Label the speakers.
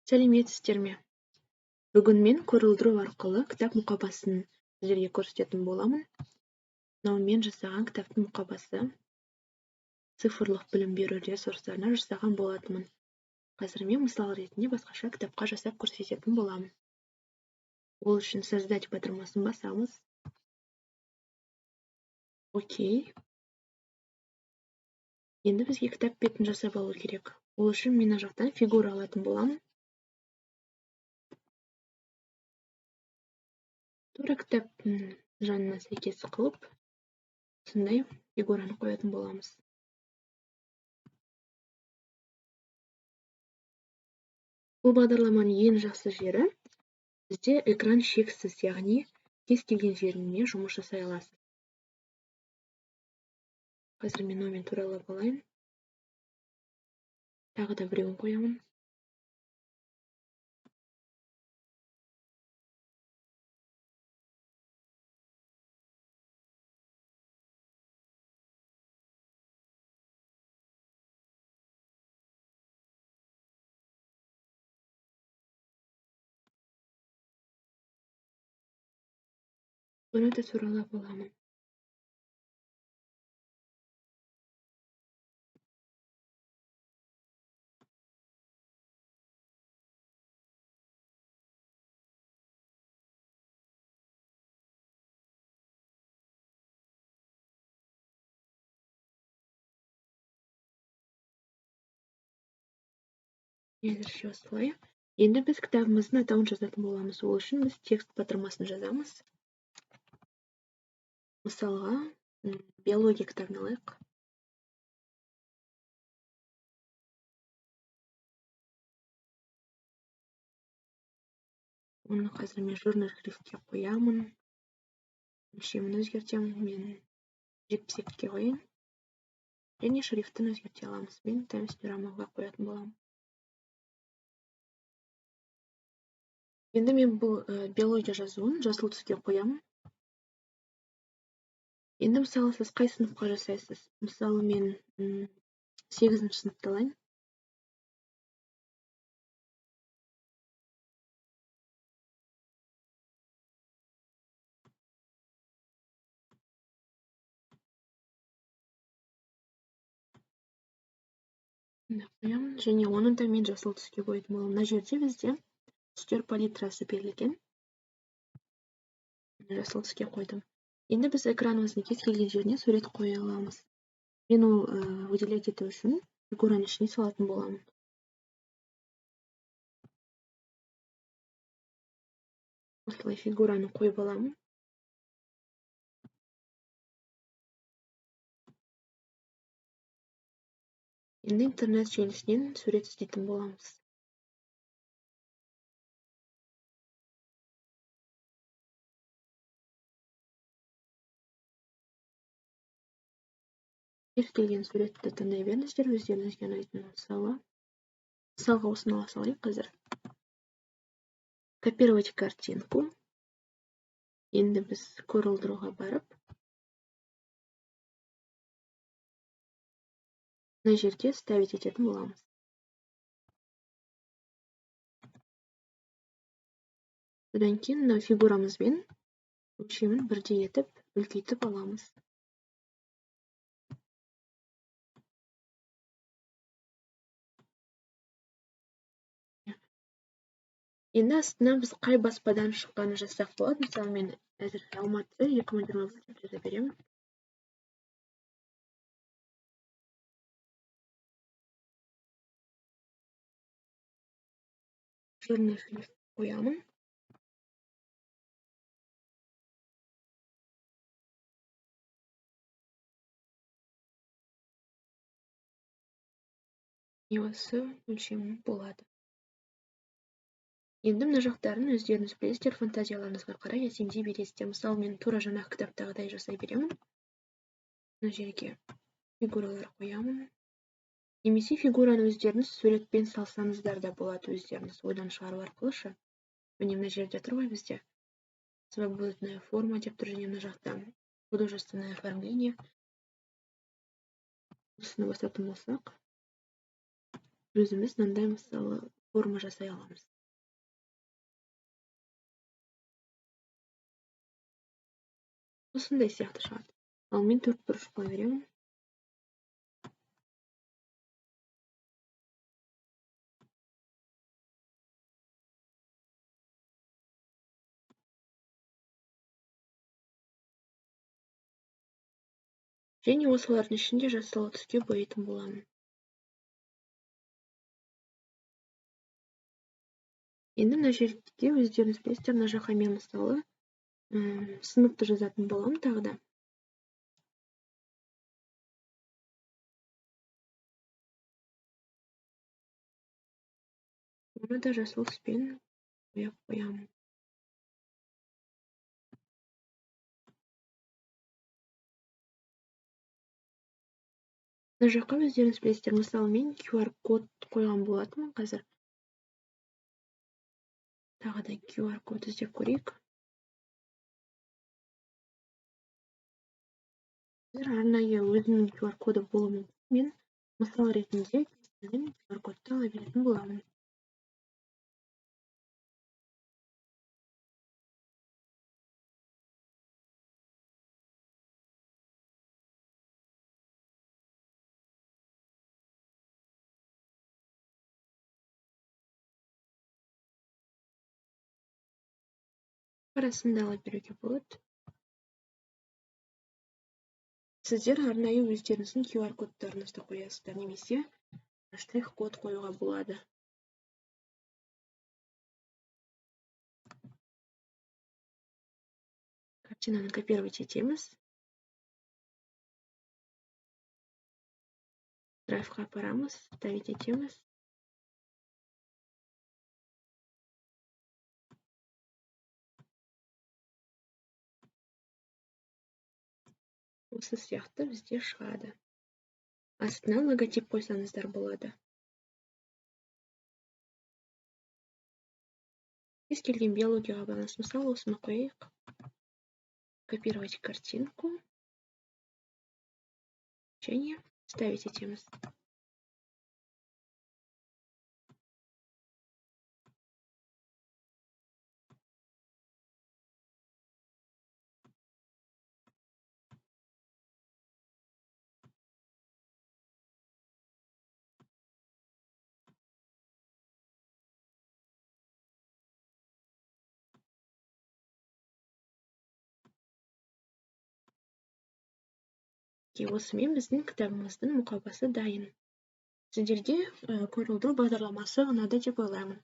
Speaker 1: Сәлеметсіздер ме? Бүгін мен көрілдіру арқылы кітап мұқабасын сіздерге көрсететін боламын. Мынау мен жасаған кітаптың мұқабасы цифрлық білім беру ресурстарына жасаған болатынмын. Қазір мен мысал ретінде басқаша кітапқа жасап көрсететін боламын. Ол үшін создать батырмасын басамыз. Окей. Енді бізге кітап бетін жасап алу керек. Ол үшін мен мына жақтан фигура алатын боламын. Тура кітаптың жанына сәйкес қылып, сондай фигураны қоятын боламыз. Бұл бағдарламаның ең жақсы жері бізде экран шексіз, яғни кез келген жеріне жұмыс жасай аласыз. Қазір мен омен туралап алайын. Тағы да біреуін қоямын. Бұны да туралап аламын. Әзірше осылай. Енді біз кітабымыздың атауын жазатын боламыз. Ол үшін біз текст батырмасын жазамыз. Мысалға, биология кітабын алайық. Оны қазір мен журнал шрифтке қоямын. Өлшемін өзгертемін. Мен 72-ке қояйын. Және шрифтін өзгерте аламыз. Мен Times New Romanға қоятын боламын. Енді мен бұл биология жазуын жасыл түске қоямын. Енді мысалы сіз қай сыныпқа жасайсыз? Мысалы мен 8-ші сыныпты алайын. Қоямын. Және оны да мен жасыл түске қоятын боламын. Мына жерде бізде түстер палитрасы берілген. Жасыл түске қойдым. Енді біз экранымыздың кез келген жеріне сурет қоя аламыз. Мен ол выделять ету үшін фигураның ішіне салатын боламын. Осылай фигураны қойып аламын. Енді интернет желісінен сурет іздейтін боламыз. Кез келген суретті таңдай беріңіздер, өздеріңізге ұнайтын. Мысалға осыны ала салайық қазір. Копировать картинку. Енді біз көрілдіруға барып, мына жерде ставить ететін боламыз. Содан кейін мына фигурамызбен өлшемін бірдей етіп, үлкейтіп аламыз. Енді астына біз қай баспадан шыққаны жазсақ болады. Мысалы мен әзір Алматы 2021 деп жаза беремін. Жирный шрифт қоямын. Осы өлшемі болады. Енді мына жақтарын өздеріңіз білесіздер, фантазияларыңызға қарай әсемдей бересіздер. Мысалы мен тура жаңағы кітаптағыдай жасай беремін. Мына жерге фигуралар қоямын. Немесе фигураны өздеріңіз суретпен салсаңыздар да болады, өздеріңіз ойдан шығару арқылы. Міне мына жерде тұр ғой бізде. Свободная форма деп тұр, және мына жақта художественное оформление. Осыны басатын болсақ, өзіміз мынандай мысалы форма жасай аламыз. Осындай сияқты шығады. Ал мен төртбұрыш қоя беремін. Және осылардың ішінде жасыл түске бояйтын боламын. Енді мына жерде өздеріңіз білесіздер, мына жаққа мен мысалы сыныпты жазатын боламын тағы да. Оны да жасыл түспен бояп қоямын. Мына жаққа өздеріңіз білесіздер, мысалы мен QR код қойған болатынмын қазір. Тағы да QR код іздеп көрейік. Арнайы өзінің QR коды болуы мүмкін. Мен мысал ретінде QR кодты ала беретін боламын. Арасында ала беруге болады. Сіздер арнайы өздеріңіздің QR кодтарыңызды қоясыздар, немесе штрих код қоюға болады. Картинаны копировать етеміз. Драйвқа апарамыз, ставить етеміз. Осы сияқты бізде шығады. Астына логотип қойсаңыздар болады. Кез келген биологияға байланысты, мысалы осыны қояйық. Копировать картинку. Және ставить етеміз. Осымен біздің кітабымыздың мұқабасы дайын. Сіздерге көрілдіру бағдарламасы ұнады деп ойлаймын.